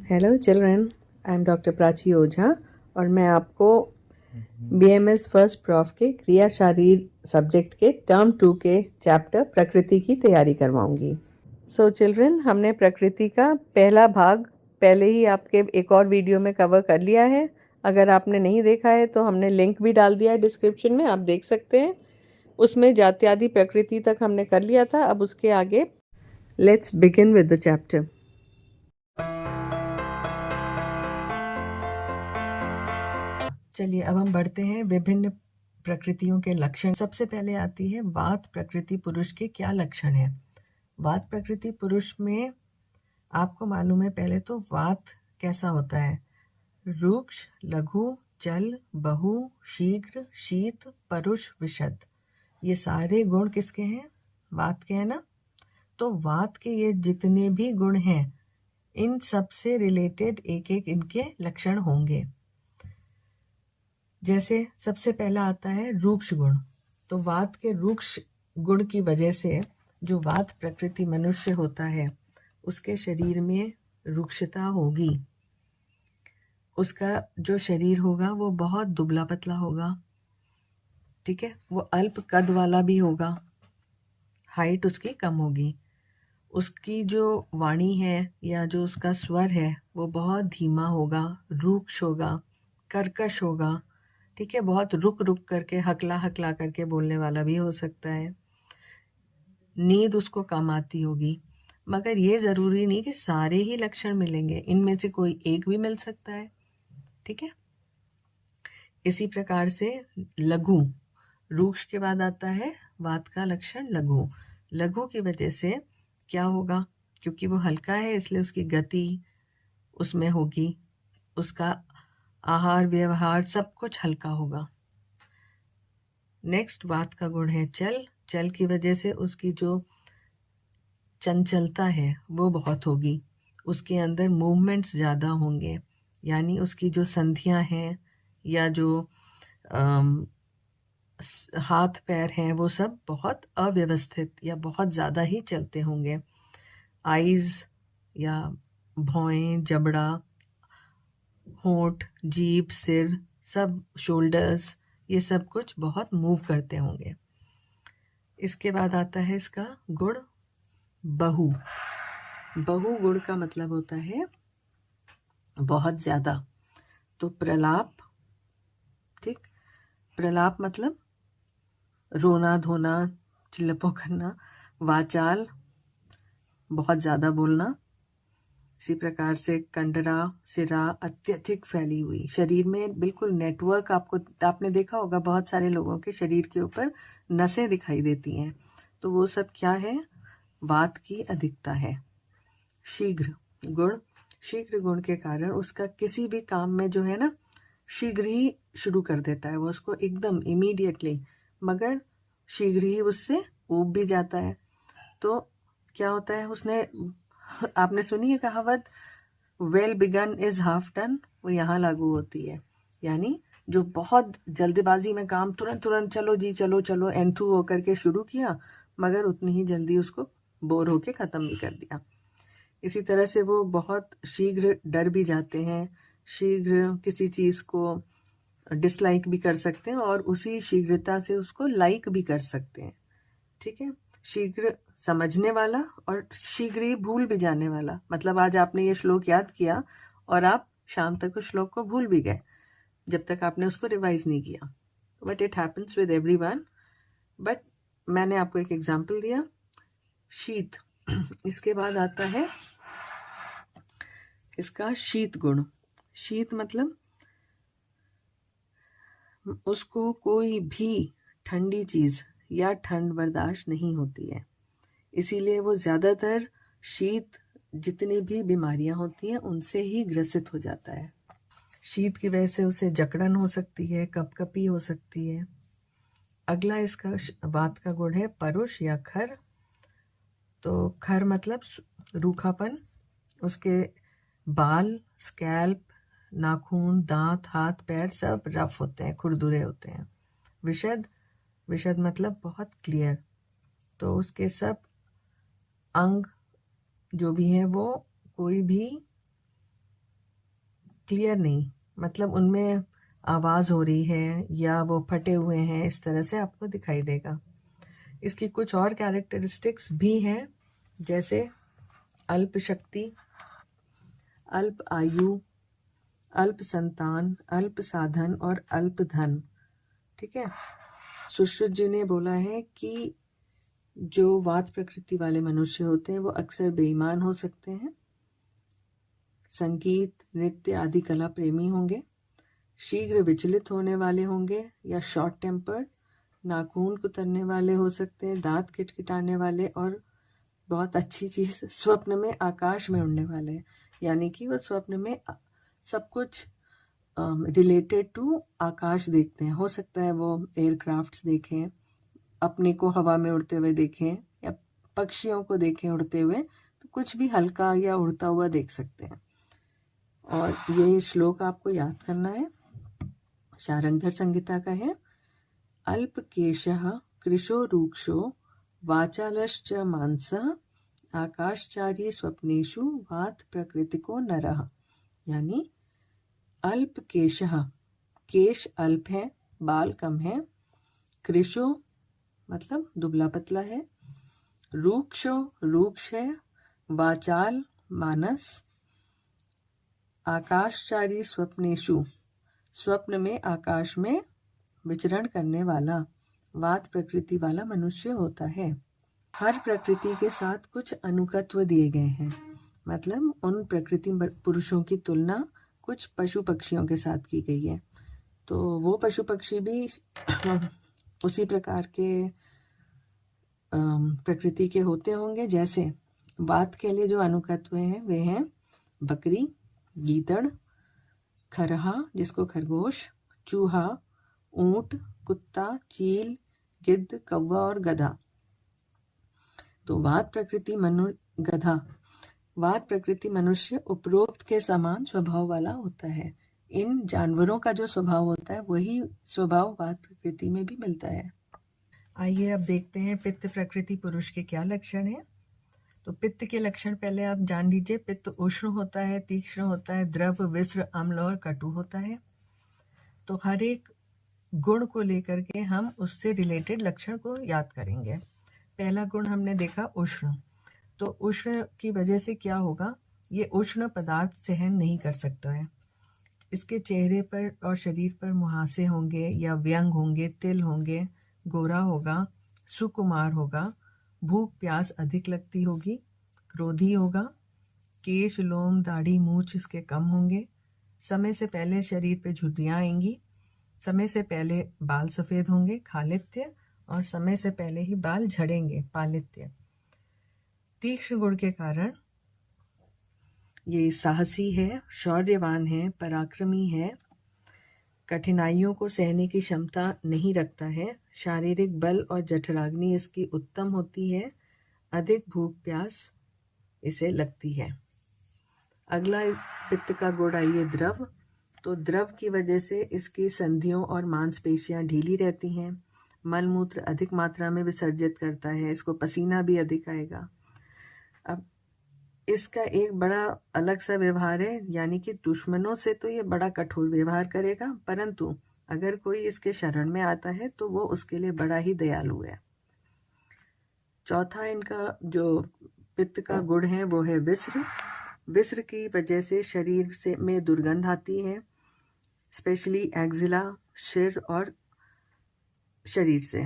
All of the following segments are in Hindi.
Hello children, I am doctor Prachi Ojha और मैं आपको BMS फर्स्ट प्रॉफ के क्रिया शारीर सब्जेक्ट के टर्म 2 के चैप्टर प्रकृति की तैयारी करवाऊंगी। सो चिल्ड्रन, हमने प्रकृति का पहला भाग पहले ही आपके एक और वीडियो में कवर कर लिया है। अगर आपने नहीं देखा है तो हमने लिंक भी डाल दिया है डिस्क्रिप्शन में, आप देख सकते हैं। उसमें जाति आदि प्रकृति तक हमने कर लिया था। अब उसके आगे let's begin with the chapter. चलिए अब हम बढ़ते हैं विभिन्न प्रकृतियों के लक्षण। सबसे पहले आती है वात प्रकृति पुरुष के क्या लक्षण है। वात प्रकृति पुरुष में आपको मालूम है पहले तो वात कैसा होता है। रुक्ष, लघु, चल, बहु, शीघ्र, शीत, परुष, विशद, ये सारे गुण किसके हैं? वात के हैं ना। तो वात के ये जितने भी गुण हैं इन सब से रिलेटेड एक एक इनके लक्षण होंगे। जैसे सबसे पहला आता है रूक्ष गुण। तो वात के रूक्ष गुण की वजह से जो वात प्रकृति मनुष्य होता है उसके शरीर में रूक्षता होगी। उसका जो शरीर होगा वो बहुत दुबला पतला होगा, ठीक है। वो अल्प कद वाला भी होगा, हाइट उसकी कम होगी। उसकी जो वाणी है या जो उसका स्वर है वो बहुत धीमा होगा, रूक्ष होगा, कर्कश होगा, ठीक है। बहुत रुक रुक करके, हकला हकला करके बोलने वाला भी हो सकता है। नींद उसको कम आती होगी। मगर ये ज़रूरी नहीं कि सारे ही लक्षण मिलेंगे, इनमें से कोई एक भी मिल सकता है, ठीक है। इसी प्रकार से लघु, रूक्ष के बाद आता है वात का लक्षण लघु। लघु की वजह से क्या होगा? क्योंकि वो हल्का है इसलिए उसकी गति उसमें होगी, उसका आहार व्यवहार सब कुछ हल्का होगा। नेक्स्ट वात का गुण है चल। चल की वजह से उसकी जो चंचलता है वो बहुत होगी, उसके अंदर मूवमेंट्स ज़्यादा होंगे, यानी उसकी जो संधियां हैं या जो हाथ पैर हैं वो सब बहुत अव्यवस्थित या बहुत ज़्यादा ही चलते होंगे। आईज या भौएं, जबड़ा, होंठ, जीभ, सिर, सब, शोल्डर्स, ये सब कुछ बहुत मूव करते होंगे। इसके बाद आता है इसका गुण बहु। बहु गुण का मतलब होता है बहुत ज़्यादा। तो प्रलाप, ठीक, प्रलाप मतलब रोना धोना, चिल्लपो करना। वाचाल, बहुत ज़्यादा बोलना। इसी प्रकार से कंडरा, सिरा, अत्यधिक फैली हुई, शरीर में बिल्कुल नेटवर्क। आपने देखा होगा बहुत सारे लोगों के शरीर के ऊपर नसें दिखाई देती हैं, तो वो सब क्या है? वात की अधिकता है। शीघ्र गुण, शीघ्र गुण के कारण उसका किसी भी काम में जो है ना शीघ्र ही शुरू कर देता है, वो उसको एकदम इमीडिएटली, मगर शीघ्र ही उससे ऊब भी जाता है। तो क्या होता है, उसने, आपने सुनी है कहावत well begun is half done, वो यहाँ लागू होती है। यानी जो बहुत जल्दबाजी में काम तुरंत तुरंत चलो जी चलो चलो एंथू होकर के शुरू किया, मगर उतनी ही जल्दी उसको बोर होके ख़त्म भी कर दिया। इसी तरह से वो बहुत शीघ्र डर भी जाते हैं, शीघ्र किसी चीज़ को डिसलाइक भी कर सकते हैं और उसी शीघ्रता से उसको लाइक भी कर सकते हैं, ठीक है। शीघ्र समझने वाला और शीघ्र ही भूल भी जाने वाला। मतलब आज आपने ये श्लोक याद किया और आप शाम तक उस श्लोक को भूल भी गए जब तक आपने उसको रिवाइज नहीं किया। But it happens with everyone. But मैंने आपको एक एग्जाम्पल दिया। शीत, इसके बाद आता है इसका शीत गुण। शीत मतलब उसको कोई भी ठंडी चीज या ठंड बर्दाश्त नहीं होती है, इसीलिए वो ज्यादातर शीत, जितनी भी बीमारियां होती हैं उनसे ही ग्रसित हो जाता है। शीत की वजह से उसे जकड़न हो सकती है, कपकपी हो सकती है। अगला इसका वात का गुण है परुष या खर। तो खर मतलब रूखापन, उसके बाल, स्कैल्प, नाखून, दांत, हाथ पैर सब रफ होते हैं, खुरदुरे होते हैं। विशद, विशद मतलब बहुत क्लियर, तो उसके सब अंग जो भी हैं वो कोई भी क्लियर नहीं, मतलब उनमें आवाज़ हो रही है या वो फटे हुए हैं, इस तरह से आपको दिखाई देगा। इसकी कुछ और कैरेक्टरिस्टिक्स भी हैं, जैसे अल्प शक्ति, अल्प आयु, अल्प संतान, अल्प साधन और अल्प धन। ठीक है। सुश्रुत जी ने बोला है कि जो वात प्रकृति वाले मनुष्य होते हैं वो अक्सर बेईमान हो सकते हैं, संगीत, नृत्य आदि कला प्रेमी होंगे, शीघ्र विचलित होने वाले होंगे या शॉर्ट टेम्पर्ड, नाखून कुतरने वाले हो सकते हैं, दांत किटकिटाने वाले, और बहुत अच्छी चीज़, स्वप्न में आकाश में उड़ने वाले, यानी कि वो स्वप्न में सब कुछ रिलेटेड टू आकाश देखते हैं। हो सकता है वो एयरक्राफ्ट्स देखें, अपने को हवा में उड़ते हुए देखें, या पक्षियों को देखें उड़ते हुए, तो कुछ भी हल्का या उड़ता हुआ देख सकते हैं। और ये श्लोक आपको याद करना है, शारंगधर संहिता का है। अल्प केशः कृशो रूक्षो वाचालश्च मांसः आकाशचारी स्वप्नेषु वात प्रकृतिको नरः। यानी अल्प केशः, केश अल्प है, बाल कम है, कृशो मतलब दुबला पतला है, रूक्षो रूक्ष है, वाचाल मानस, आकाशचारी स्वप्नेषु स्वप्न में आकाश में विचरण करने वाला, वात प्रकृति वाला मनुष्य होता है। हर प्रकृति के साथ कुछ अनुकत्व दिए गए हैं, मतलब उन प्रकृति पुरुषों की तुलना कुछ पशु पक्षियों के साथ की गई है। तो वो पशु पक्षी भी उसी प्रकार के प्रकृति के होते होंगे। जैसे वात के लिए जो अनुकत्व हैं वे हैं बकरी, गीदड़, खरहा जिसको खरगोश, चूहा, ऊंट, कुत्ता, चील, गिद्ध, कौवा और गधा। तो वात प्रकृति मनुष्य उपरोक्त के समान स्वभाव वाला होता है। इन जानवरों का जो स्वभाव होता है वही स्वभाव वात प्रकृति में भी मिलता है। आइए अब देखते हैं पित्त प्रकृति पुरुष के क्या लक्षण हैं। तो पित्त के लक्षण पहले आप जान लीजिए। पित्त उष्ण होता है, तीक्ष्ण होता है, द्रव, विस्र, अम्ल और कटु होता है। तो हर एक गुण को लेकर के हम उससे रिलेटेड लक्षण को याद करेंगे। पहला गुण हमने देखा उष्ण। तो उष्ण की वजह से क्या होगा, ये उष्ण पदार्थ सहन नहीं कर सकता है। इसके चेहरे पर और शरीर पर मुहासे होंगे या व्यंग होंगे, तिल होंगे, गोरा होगा, सुकुमार होगा, भूख प्यास अधिक लगती होगी, क्रोधी होगा, केश, लोम, दाढ़ी, मूछ इसके कम होंगे, समय से पहले शरीर पे झुर्रियाँ आएंगी, समय से पहले बाल सफ़ेद होंगे, खालित्य, और समय से पहले ही बाल झड़ेंगे, पालित्य। तीक्ष्ण गुण के कारण ये साहसी है, शौर्यवान है, पराक्रमी है, कठिनाइयों को सहने की क्षमता नहीं रखता है, शारीरिक बल और जठराग्नि इसकी उत्तम होती है, अधिक भूख प्यास इसे लगती है। अगला पित्त का गुण आइए द्रव। तो द्रव की वजह से इसकी संधियों और मांसपेशियां ढीली रहती हैं, मलमूत्र अधिक मात्रा में विसर्जित करता है, इसको पसीना भी अधिक आएगा। अब इसका एक बड़ा अलग सा व्यवहार है, यानी कि दुश्मनों से तो ये बड़ा कठोर व्यवहार करेगा, परंतु अगर कोई इसके शरण में आता है तो वो उसके लिए बड़ा ही दयालु है। चौथा इनका जो पित्त का गुण है वो है विस्र। विस्र की वजह से शरीर से में दुर्गंध आती है, स्पेशली एक्जिला, सिर और शरीर से।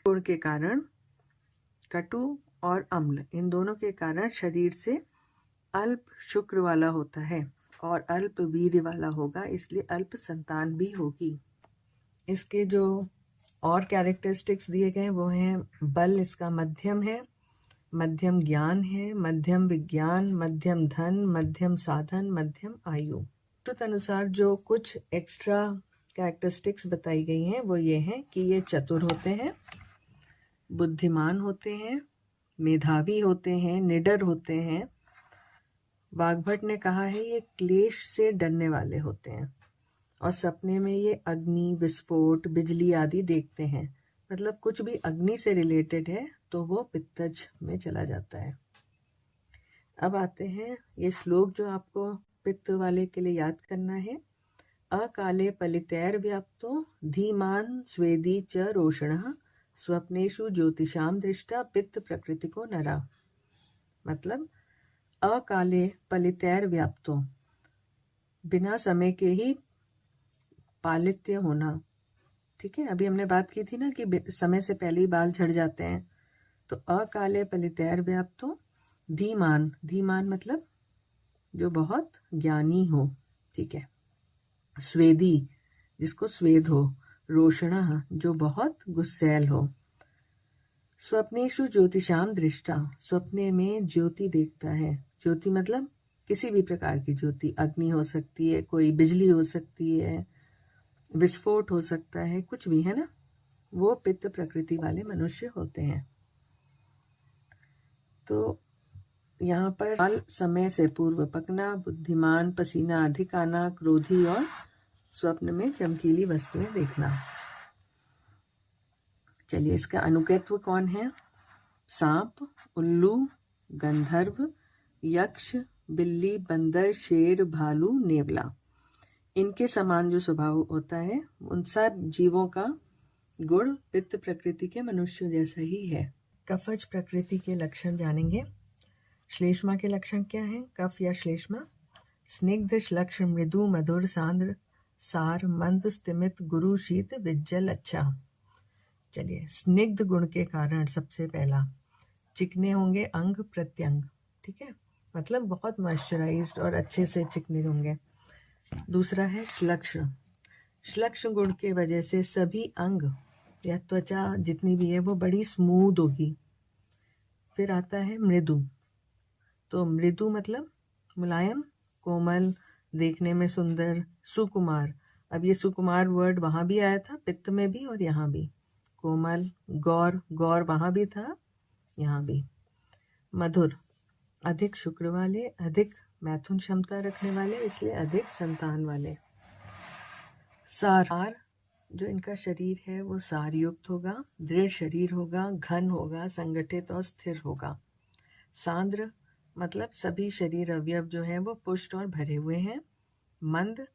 गुण के कारण कटु और अम्ल, इन दोनों के कारण शरीर से अल्प शुक्र वाला होता है और अल्प वीर्य वाला होगा, इसलिए अल्प संतान भी होगी। इसके जो और कैरेक्टरिस्टिक्स दिए गए वो हैं बल इसका मध्यम है, मध्यम ज्ञान है, मध्यम विज्ञान, मध्यम धन, मध्यम साधन, मध्यम आयु। अनुसार जो कुछ एक्स्ट्रा कैरेक्टरिस्टिक्स बताई गई हैं वो ये हैं कि ये चतुर होते हैं, बुद्धिमान होते हैं, मेधावी होते हैं, निडर होते हैं। वाग्भट ने कहा है ये क्लेश से डरने वाले होते हैं और सपने में ये अग्नि, विस्फोट, बिजली आदि देखते हैं। मतलब कुछ भी अग्नि से रिलेटेड है तो वो पित्तज में चला जाता है। अब आते हैं ये श्लोक जो आपको पित्त वाले के लिए याद करना है। अकाले पलितैर व्याप्तो धीमान स्वेदी च रोषणः स्वप्नेषु ज्योतिषाम दृष्टा पित्त प्रकृति को नरा। मतलब अकाले पलितैर व्याप्तो, बिना समय के ही पालित्य होना। ठीक है, अभी हमने बात की थी ना कि समय से पहले ही बाल झड़ जाते हैं। तो अकाले पलितैर व्याप्तो धीमान, धीमान मतलब जो बहुत ज्ञानी हो। ठीक है, स्वेदी जिसको स्वेद हो, रोषणः जो बहुत गुस्सैल हो, स्वप्नेषु ज्योतिषाम दृष्टा स्वप्ने में ज्योति देखता है। ज्योति मतलब किसी भी प्रकार की ज्योति, अग्नि हो सकती है, कोई बिजली हो सकती है, विस्फोट हो सकता है, कुछ भी है ना, वो पित्त प्रकृति वाले मनुष्य होते हैं। तो यहाँ पर बाल समय से पूर्व पकना, बुद्धिमान, पसीना अधिक आना, क्रोधी और स्वप्न में चमकीली वस्तुएं देखना। चलिए, इसका अनुकत्व कौन है? सांप, उल्लू, गंधर्व, यक्ष, बिल्ली, बंदर, शेर, भालू, नेवला। इनके समान जो स्वभाव होता है उन सब जीवों का गुण पित्त प्रकृति के मनुष्य जैसा ही है। कफज प्रकृति के लक्षण जानेंगे। श्लेष्मा के लक्षण क्या हैं? कफ या श्लेष्मा स्निग्ध, श्लक्ष, मृदु, मधुर, सांद्र, सार, मंद, स्तिमित, गुरु, शीत, विज्जल, अच्छा। चलिए, स्निग्ध गुण के कारण सबसे पहला चिकने होंगे अंग प्रत्यंग। ठीक है, मतलब बहुत मॉइस्चराइज्ड और अच्छे से चिकने होंगे। दूसरा है श्लक्ष, श्लक्ष गुण के वजह से सभी अंग या त्वचा जितनी भी है वो बड़ी स्मूथ होगी। फिर आता है मृदु, तो मृदु मतलब मुलायम, कोमल, देखने में सुंदर, सुकुमार। अब ये सुकुमार वर्ड वहाँ भी आया था, पित्त में भी और यहाँ भी। कोमल, गौर, गौर वहाँ भी था, यहाँ भी। मधुर, अधिक शुक्र वाले, अधिक मैथुन क्षमता रखने वाले, इसलिए अधिक संतान वाले। सार, जो इनका शरीर है वो सार युक्त होगा, दृढ़ शरीर होगा, घन होगा, संगठित और स्थिर होगा। सांद्र मतलब सभी शरीर अवयव जो हैं वो पुष्ट और भरे हुए हैं। मंद,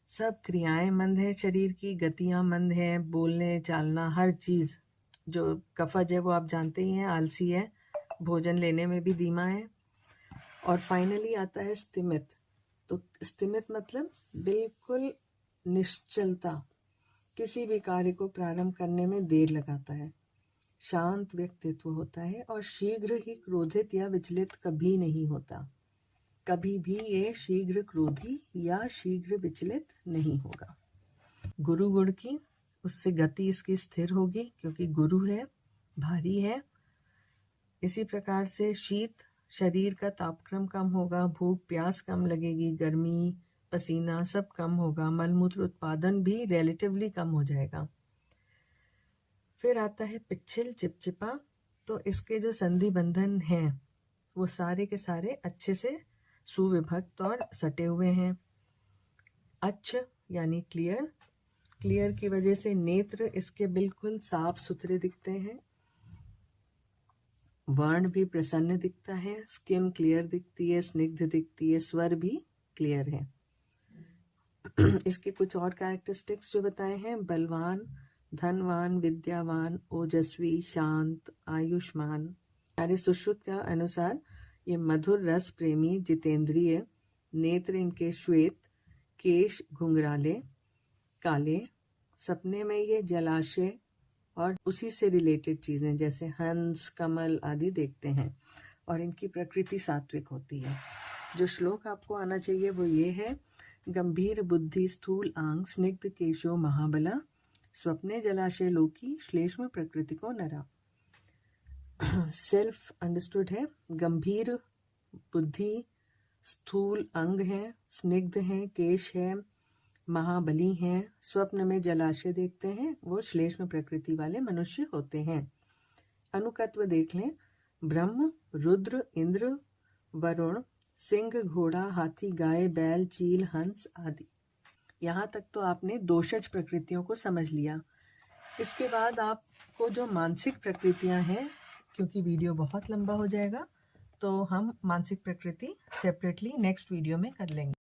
सब क्रियाएं मंद है, शरीर की गतियां मंद हैं, बोलने चालना हर चीज़। जो कफज है वो आप जानते ही हैं, आलसी है, भोजन लेने में भी धीमा है। और फाइनली आता है स्तिमित, तो स्तिमित मतलब बिल्कुल निश्चलता, किसी भी कार्य को प्रारंभ करने में देर लगाता है। शांत व्यक्तित्व होता है और शीघ्र ही क्रोधित या विचलित कभी नहीं होता। कभी भी ये शीघ्र क्रोधी या शीघ्र विचलित नहीं होगा। गुरु गुण की, उससे गति इसकी स्थिर होगी क्योंकि गुरु है, भारी है। इसी प्रकार से शीत, शरीर का तापक्रम कम होगा, भूख प्यास कम लगेगी, गर्मी, पसीना सब कम होगा, मलमूत्र उत्पादन भी रिलेटिवली कम हो जाएगा। फिर आता है पिच्छिल, चिपचिपा, तो इसके जो संधि बंधन हैं वो सारे के सारे अच्छे से सुविभक्त और सटे हुए हैं। अच्छ यानी क्लियर, क्लियर की वजह से नेत्र इसके बिल्कुल साफ सुथरे दिखते हैं। वर्ण भी प्रसन्न दिखता है, स्किन क्लियर दिखती है, स्निग्ध दिखती है, स्वर भी क्लियर है। इसके कुछ और कैरेक्टरिस्टिक्स जो बताए हैं, बलवान, धनवान, विद्यावान, ओजस्वी, शांत, आयुष्मान। हमारे सुश्रुत का अनुसार ये मधुर रस प्रेमी, जितेंद्रिय, नेत्र इनके श्वेत, केश घुंघराले काले, सपने में ये जलाशय और उसी से रिलेटेड चीजें जैसे हंस, कमल आदि देखते हैं, और इनकी प्रकृति सात्विक होती है। जो श्लोक आपको आना चाहिए वो ये है, गंभीर बुद्धि स्थूल आंग, स्निग्ध केशो महाबला, स्वप्ने जलाशय लोकी, श्लेष्म प्रकृति को नरा। सेल्फ अंडरस्टूड है, गंभीर बुद्धि, स्थूल अंग है, स्निग्ध है, केश है, महाबली हैं, स्वप्न में जलाशय देखते हैं, वो श्लेष्म प्रकृति वाले मनुष्य होते हैं। अनुकत्व देख लें, ब्रह्म, रुद्र, इंद्र, वरुण, सिंह, घोड़ा, हाथी, गाय, बैल, चील, हंस आदि। यहाँ तक तो आपने दोषज प्रकृतियों को समझ लिया। इसके बाद आपको जो मानसिक प्रकृतियाँ हैं, क्योंकि वीडियो बहुत लंबा हो जाएगा तो हम मानसिक प्रकृति सेपरेटली नेक्स्ट वीडियो में कर लेंगे।